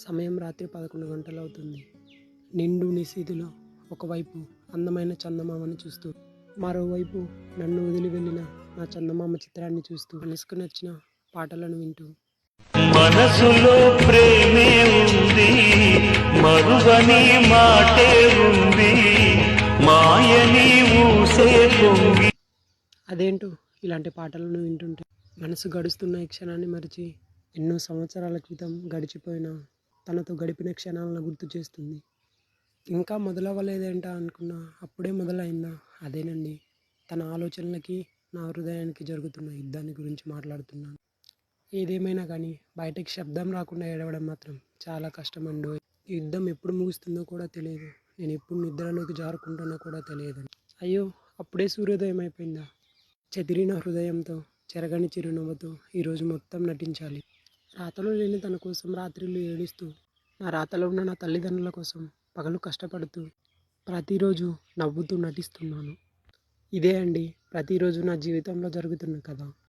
సమయం రాత్రి 11 గంటలవుతుంది. నిండు నిశీధిలో ఒకవైపు అందమైన చందమామను చూస్తూ, మరోవైపు నన్ను వదిలి వెళ్ళిన నా చందమామ చిత్రాన్ని చూస్తూ, మనసుకు నచ్చిన పాటలను వింటూ, మనసులో ప్రేమే ఉంది, మరువని మాటే ఉంది, మాయని ఊసే పొంగి. అదేంటో ఇలాంటి పాటలను వింటుంటే మనసు గడుస్తున్న ఈ క్షణాన్ని మరిచి ఎన్నో సంవత్సరాల క్రితం గడిచిపోయిన తనతో గడిపిన క్షణాలను గుర్తు చేస్తుంది. ఇంకా మొదలవ్వలేదేంటా అనుకున్నా అప్పుడే మొదలైందా? అదేనండి, తన ఆలోచనలకి నా హృదయానికి జరుగుతున్న యుద్ధాన్ని గురించి మాట్లాడుతున్నాను. ఏదేమైనా కానీ బయటకి శబ్దం రాకుండా ఏడవడం మాత్రం చాలా కష్టమండి. ఈ యుద్ధం ఎప్పుడు ముగుస్తుందో కూడా తెలియదు. నేను ఎప్పుడు నిద్రలోకి జారుకుంటున్నా కూడా తెలియదు. అయ్యో, అప్పుడే సూర్యోదయం అయిపోయిందా? చెదిరిన హృదయంతో, చెరగని చిరునవ్వుతో ఈరోజు మొత్తం నటించాలి. రాతలో లేని తన కోసం రాత్రిళ్ళు ఏడుస్తూ, నా రాతలో ఉన్న నా తల్లిదండ్రుల కోసం పగలు కష్టపడుతూ, ప్రతిరోజు నవ్వుతూ నటిస్తున్నాను. ఇదే అండి ప్రతిరోజు నా జీవితంలో జరుగుతున్న కథ.